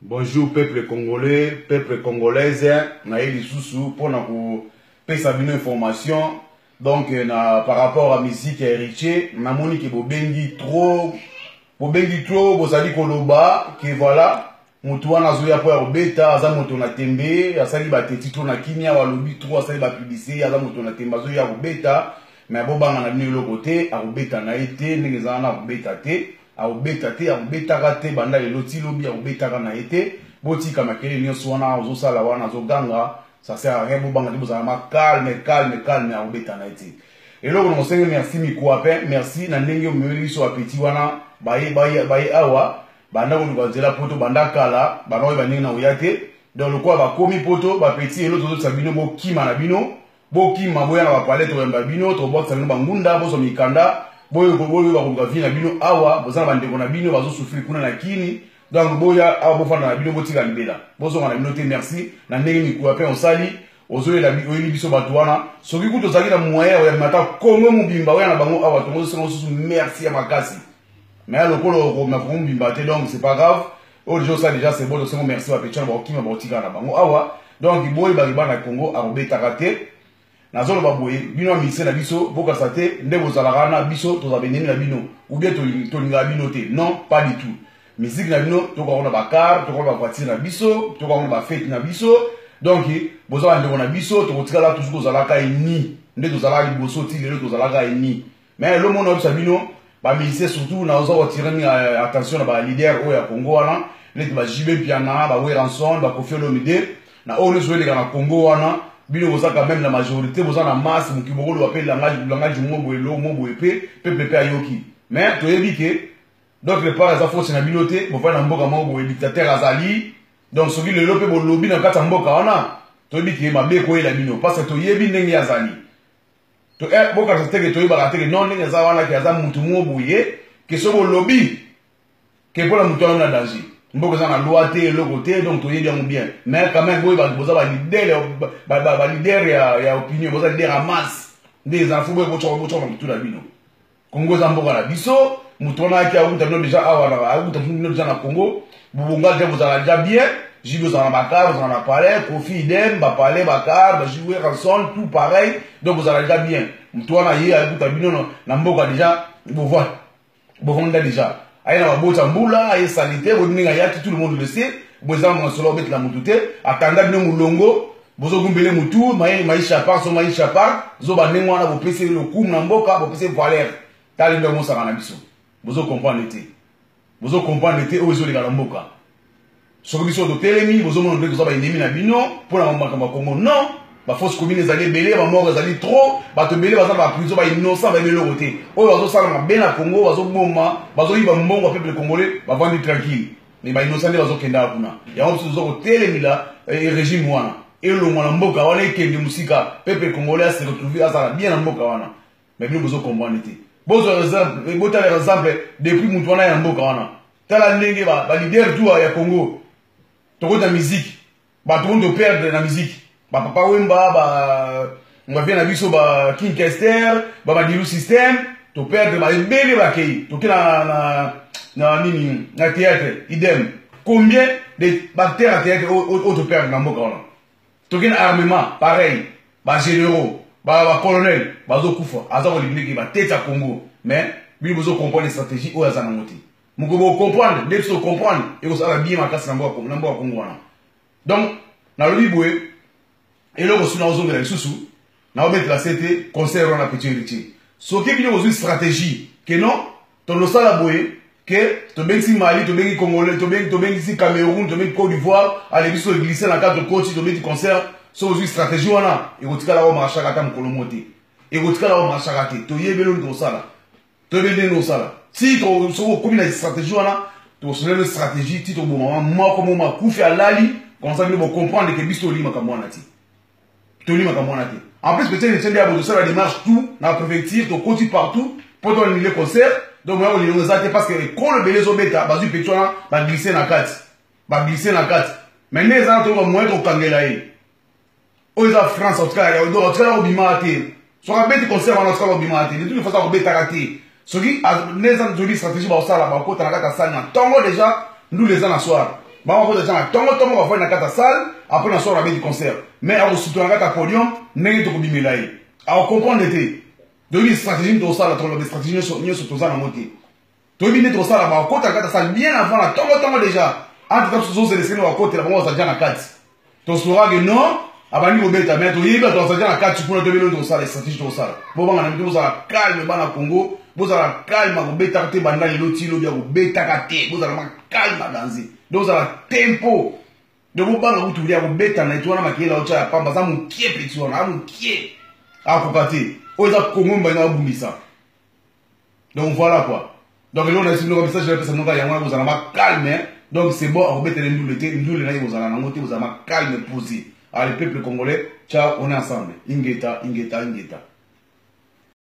Bonjour peuple congolais, peuple congolaise, naïli sousou pour nous faire une information. Donc par rapport à musique héritier, namoni que bobengi trop, vous allez koloba que voilà, mutu wana zoya po ya obeta, aza moto na tembe, asali ba teti to na kimia wa lobi trop, asali ba publicité, aza moto na tembe zoya obeta, mais bobanga na bino lokote, a obeta na été, ngeza na obeta te. A obeta te, a obeta kate, banda le loti lobi, a obeta kana ete, boti kamakele nyonso wana, ozo sala wana, ozo ganga, ça sert à rien, bobanga di bozalama calme, a obeta na ete. Et là, on se merci Mikuape, merci, na ndenge omeli so apeti wana, baye awa, banda ko dukanzela poto, banda kala, banda oye bandenge na oyate, donc le quoi ba komi poto, ba peti, et l'autre sabino, bo kima na bino, bo kima boya na ba palette, to yamba bino, to bok sabino bangunda, bo so mikanda, boyo ba vina bino awa bozana bandeko na bino bazo souffrir kuna na kini donc boya awa bofanda na bino botika libela bozo na bino te merci na ndenge Mikuape osali ozoye la oyeli biso bato wana soki kuto zaki na moyen ya mata kongo mobimba oya na bango awa tongo sengo susu merci ya makasi mais lokolo ko na kongo mobimba te donc c'est pas grave o déjà ça déjà c'est bon de sengo merci ba petcha ba okima ba otika na bango awa donc boye ba na Congo a robeta raté nazolo baboye bino mise na biso boka sate nde bozalaka na biso tozabeneni na bino ou bien tolinga bino te non pas du tout musique na bino tokona ba car tokona ba voiture na biso tokona ba fête na biso donc bozala ndeko na biso tokotikala toujours kozalaka eni nde tozalaka liboso ti lelo tozalaka eni mais le monde obsa bino ba musicien surtout na ozo tirer attention na ba leader o ya Congo wana net ba jibe piana ba Weranson ba Koffi Olomide na ono zoele na Congo wana bino boza quand même la majorité boza na masse mukiboko lo appelle langage mombo elo mombo epé pepe ayoki mais toyebi ke d'autre part ça faut na binoté bo fa na mboka mombo dictateur azali donc soki le lope bo lobi na kata mboka wana toyebi ke mabe ko ela bino parce que toyebi ndenge azali to boka sa teke toyebi ba teke non ndenge za wana ke aza mutu mombo ye ke so bo lobi ke pour la mutu na danger mboka za na loi te le côté donc toyebi yango bien mais quand même boy boza ba leader ya opinion boza leader à masse des enfants boy bocho mutu na bino Congo za mboka na biso mutu na ki akuta bino déjà awa na akuta bino déjà na Congo bubunga te boza déjà bien jibo za na bakar boza na palais Koffi idem ba palais bakar ba jouer Weranson tout pareil donc boza déjà bien mutu na ye akuta bino na mboka déjà bovonda déjà aïna ba bota mbula aïe salité bodinga yaki tout le monde le sait boza mo solo bet la mutute atanda bino mulongo bozo gumbele mutu maisha par zo ba nengo na bo pese le kum na mboka bo pese valeur tali ndo mo sanga na biso bozo comprendre te ozo le ga mboka so biso do telemi bozo mo ndo zo ba ennemi na bino pour la mboka ba Congo non ba force commune ezali belé ba mort ezali trop ba to belé ba za ba prison ba innocent ba belé côté o bazo sala ma bena Congo bazo bomba bazo yiba mbongo peuple congolais ba vandi tranquille mais ba innocent bazo kenda kuna ya on zo tele mila régime wana et le mwana mboka wana ekende musika peuple congolais se retrouver à bien na mboka wana mais bien bozo comprendre te bozo exemple depuis mutu wana ya mboka wana tala ndenge ba leader tout ya Congo to na musique ba tout de perdre na musique ba papa wemba on va bien na biso ba King Kester ba Madilu système to perdre ba ebele ba kei to kila na nini na théâtre idem combien de bactéries à théâtre au to perdre na mboka wana to kina armement pareil ba généraux ba colonel ba zo kufa azako libiki ba tête à Congo mais bi bozo comprendre stratégie o azana moti muko bo comprendre dès so comprendre et ko sala bien makasi na mboka Congo wana donc na lobi boye et là, on a besoin de sous na mettre la CT concert on a petit héritier so qui vient aux stratégie que non ton le sala boye que to bengi Mali to bengi Congolais to bengi Cameroun to bengi Côte d'Ivoire aller biso glisser dans cadre coach to bengi concert so aux stratégie wana et kotika la o marcha kata mkolomoti et kotika la o marcha kata to yebelo to sala to bende no sala si to so comme la stratégie wana to so la stratégie ti to bo mama comme ma Koffi alali comme ça nous comprendre que biso lima kamwana ti en plus, peut-être que tu as la démarche tout, dans la préfecture, tu continues partout, pour donner le concert. Donc, moi, on est parce que quand le bébé bêta, basu pétuana, va glisser dans la 4. Mais les gens, tu vas moins au Kangelaï. Aux France, en tout cas, au cas, au Bimate. Sur un bête concert, on a au Bimate. De toute façon, au bêta raté. Ce qui, les gens, tu dis stratégie, bah, ça, là, bah, quand tu as la 4 à ça, tango déjà, nous les gens, à soir. Maman peut dire tongo va faire na kata salle après na sort avec du concert. Mais à surtout na kata podium n'est to bimelaï. À comprendre été. De une stratégie de ça la stratégie sur tout ça na moté. To bimé to ça là ba kota kata salle bien avant la tongo déjà. Entre temps sous les scènes à côté la bon ça déjà na kata. To sera que non abani ko beta mais to yiba to ça déjà na kata pour to bimé to ça les stratégies to ça. Bon banga na mito ça calme bana Congo. Vous allez calme ko beta te banda le lotilo bia ko beta kate. Vous allez calme danser. Donc ça va tempo de vous parler où tu viens vous bêter na toi na makela ocha ya pamba za mukie petit wana mukie a kokate o za komomba na bumisa. Donc voilà quoi. Donc là on a essayé de message de personne nga yanga vous allez calme. Donc c'est bon on bêter ndule te ndule na vous allez na ngote vous allez calme posé. Allez peuple congolais, ciao, on est ensemble. Ingeta.